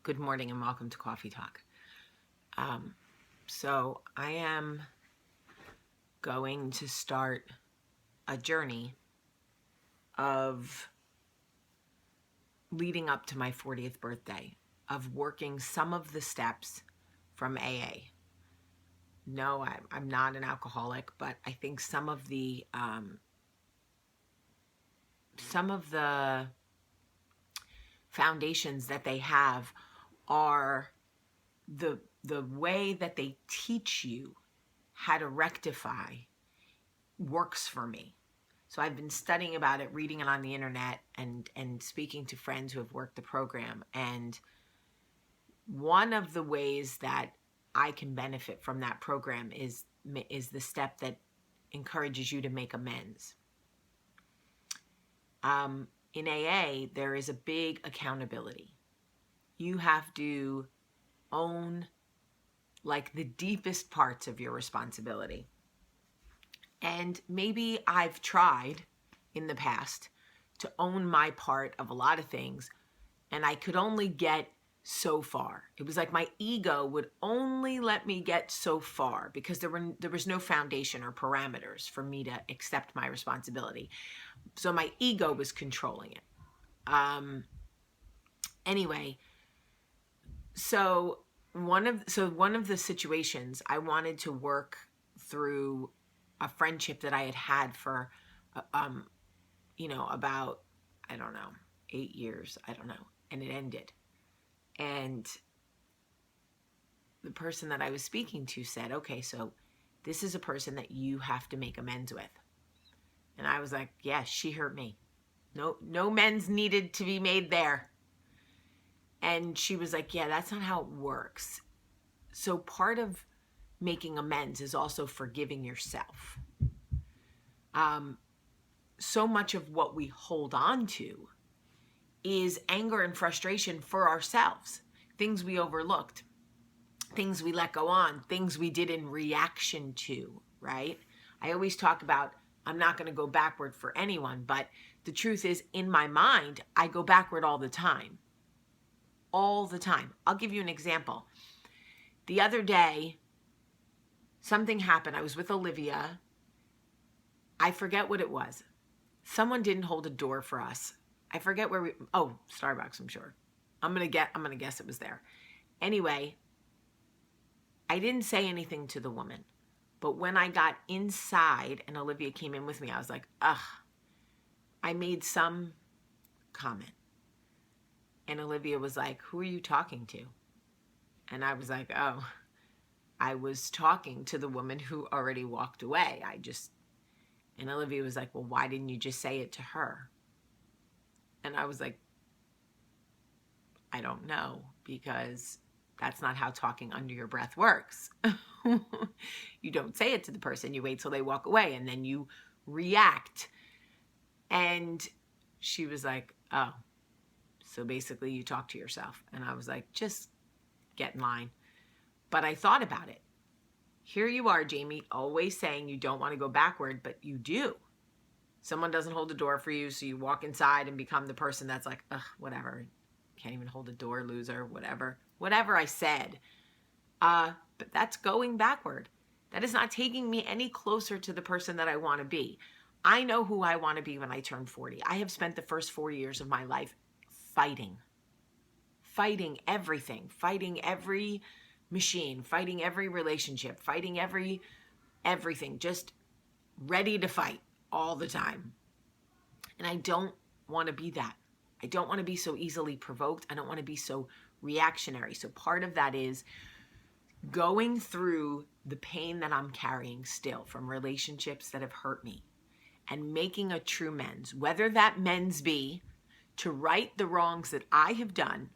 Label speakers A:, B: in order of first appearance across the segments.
A: Good morning and welcome to Coffee Talk. So I am going to start a journey of leading up to my 40th birthday, of working some of the steps from AA. No, I'm not an alcoholic, but I think some of the foundations that they have are the way that they teach you how to rectify works for me. So I've been studying about it, reading it on the internet, and speaking to friends who have worked the program. And one of the ways that I can benefit from that program is the step that encourages you to make amends. In AA, there is a big accountability. You have to own like the deepest parts of your responsibility. And maybe I've tried in the past to own my part of a lot of things, and I could only get so far. It was like my ego would only let me get so far because there was no foundation or parameters for me to accept my responsibility. So my ego was controlling it. Anyway, so one of the situations I wanted to work through a friendship that I had for, about, I don't know, 8 years, I don't know, and it ended. And the person that I was speaking to said, okay, so this is a person that you have to make amends with. And I was like, yeah, she hurt me. No amends needed to be made there. And she was like, yeah, that's not how it works. So part of making amends is also forgiving yourself. So much of what we hold on to is anger and frustration for ourselves, things we overlooked, things we let go on, things we did in reaction to, right? I always talk about I'm not going to go backward for anyone, but the truth is, in my mind, I go backward all the time. All the time. I'll give you an example. The other day, something happened. I was with Olivia. I forget what it was. Someone didn't hold a door for us. I forget where Starbucks, I'm sure. I'm going to guess it was there. Anyway, I didn't say anything to the woman. But when I got inside and Olivia came in with me, I was like, I made some comment. And Olivia was like, who are you talking to? And I was like, I was talking to the woman who already walked away. And Olivia was like, well, why didn't you just say it to her? And I was like, I don't know, because that's not how talking under your breath works. You don't say it to the person. You wait till they walk away and then you react. And she was like, oh, so basically you talk to yourself. And I was like, just get in line. But I thought about it. Here you are, Jamie, always saying you don't want to go backward, but you do. Someone doesn't hold the door for you, so you walk inside and become the person that's like, whatever. Can't even hold the door, loser, whatever. Whatever I said. But that's going backward. That is not taking me any closer to the person that I want to be. I know who I want to be when I turn 40. I have spent the first 4 years of my life fighting everything, fighting every machine, fighting every relationship, fighting everything, just ready to fight all the time. And I don't want to be that. I don't want to be so easily provoked. I don't want to be so reactionary. So part of that is going through the pain that I'm carrying still from relationships that have hurt me and making a true mends, whether that mends be to right the wrongs that I have done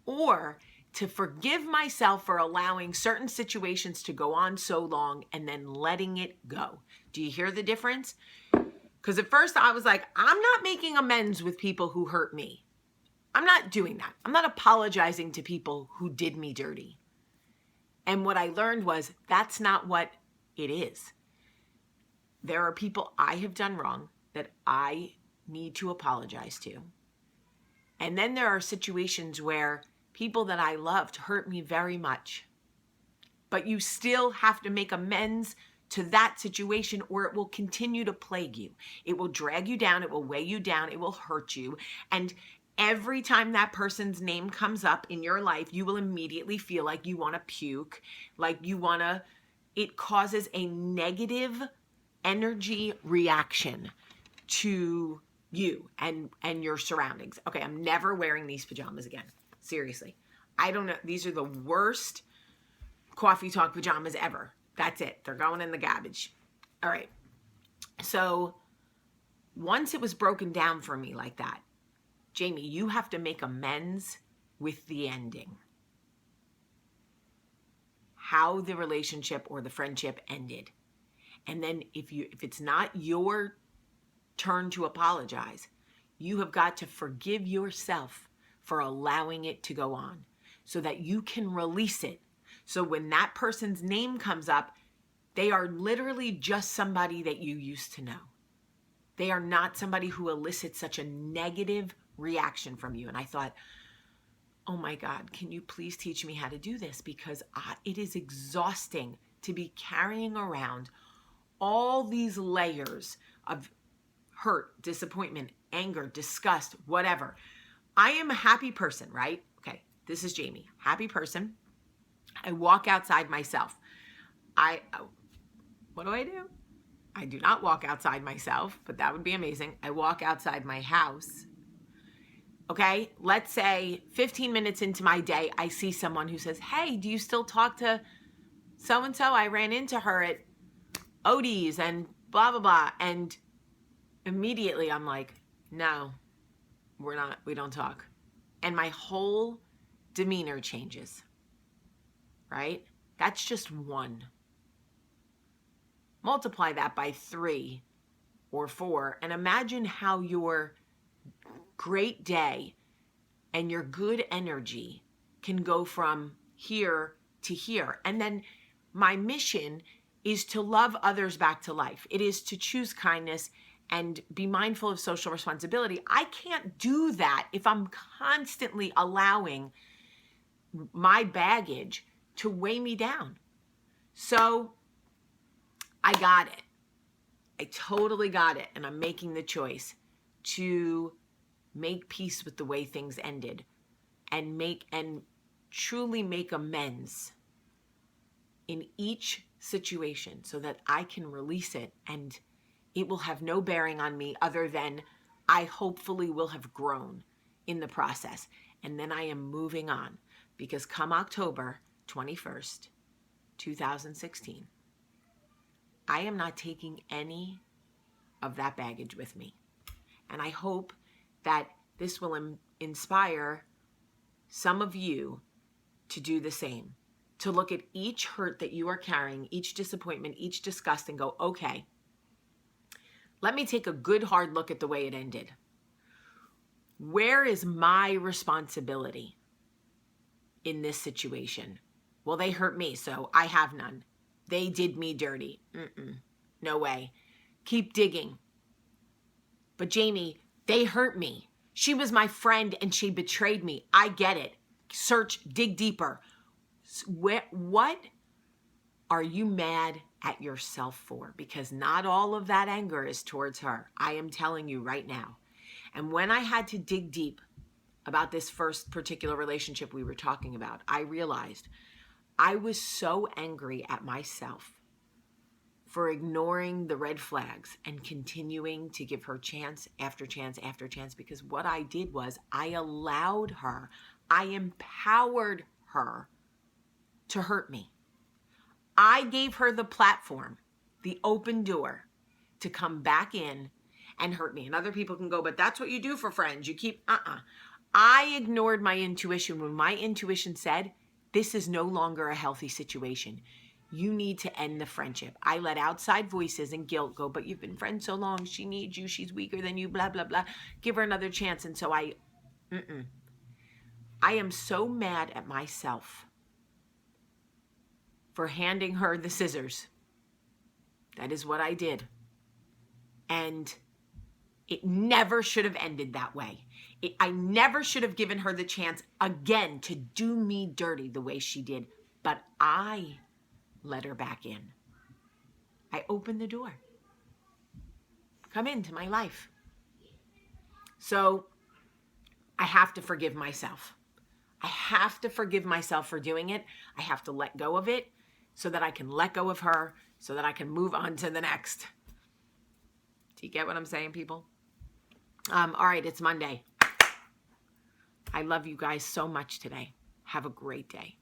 A: or to forgive myself for allowing certain situations to go on so long and then letting it go. Do you hear the difference? Because at first I was like, I'm not making amends with people who hurt me. I'm not doing that. I'm not apologizing to people who did me dirty. And what I learned was that's not what it is. There are people I have done wrong that I need to apologize to. And then there are situations where people that I loved hurt me very much. But you still have to make amends to that situation, or it will continue to plague you. It will drag you down. It will weigh you down. It will hurt you. And every time that person's name comes up in your life, you will immediately feel like you want to puke, like you want to, it causes a negative energy reaction to you and your surroundings. Okay, I'm never wearing these pajamas again. Seriously. I don't know. These are the worst coffee talk pajamas ever. That's it. They're going in the garbage. All right. So once it was broken down for me like that, Jamie, you have to make amends with the ending. How the relationship or the friendship ended. And then if it's not your turn to apologize, you have got to forgive yourself for allowing it to go on so that you can release it. So when that person's name comes up, they are literally just somebody that you used to know. They are not somebody who elicits such a negative reaction from you. And I thought, oh my God, can you please teach me how to do this? Because it is exhausting to be carrying around all these layers of hurt, disappointment, anger, disgust, whatever. I am a happy person, right? Okay, this is Jamie, happy person. I walk outside myself. What do? I do not walk outside myself, but that would be amazing. I walk outside my house. Okay, let's say 15 minutes into my day, I see someone who says, hey, do you still talk to so-and-so? I ran into her at Odie's and blah, blah, blah. And immediately I'm like, no, we don't talk. And my whole demeanor changes, right? That's just one. Multiply that by 3 or 4 and imagine how your great day and your good energy can go from here to here. And then my mission is to love others back to life. It is to choose kindness and be mindful of social responsibility. I can't do that if I'm constantly allowing my baggage to weigh me down. So I got it. I totally got it. And I'm making the choice to make peace with the way things ended and truly make amends in each situation so that I can release it and it will have no bearing on me other than I hopefully will have grown in the process. And then I am moving on because come October 21st, 2016, I am not taking any of that baggage with me. And I hope that this will inspire some of you to do the same, to look at each hurt that you are carrying, each disappointment, each disgust, and go, okay, let me take a good hard look at the way it ended. Where is my responsibility in this situation? Well, they hurt me, so I have none. They did me dirty. No way. Keep digging. But Jamie, they hurt me. She was my friend and she betrayed me. I get it. Search, dig deeper. What are you mad at yourself for? Because not all of that anger is towards her. I am telling you right now. And when I had to dig deep about this first particular relationship we were talking about, I realized I was so angry at myself for ignoring the red flags and continuing to give her chance after chance after chance, because what I did was I allowed her, I empowered her to hurt me. I gave her the platform, the open door to come back in and hurt me. And other people can go, but that's what you do for friends. You keep, I ignored my intuition when my intuition said, this is no longer a healthy situation. You need to end the friendship. I let outside voices and guilt go, but you've been friends so long. She needs you. She's weaker than you, blah, blah, blah. Give her another chance. And so I am so mad at myself for handing her the scissors. That is what I did. And It never should have ended that way. I never should have given her the chance again to do me dirty the way she did. But I let her back in. I opened the door. Come into my life. So I have to forgive myself. I have to forgive myself for doing it. I have to let go of it so that I can let go of her, so that I can move on to the next. Do you get what I'm saying, people? All right, it's Monday. I love you guys so much today. Have a great day.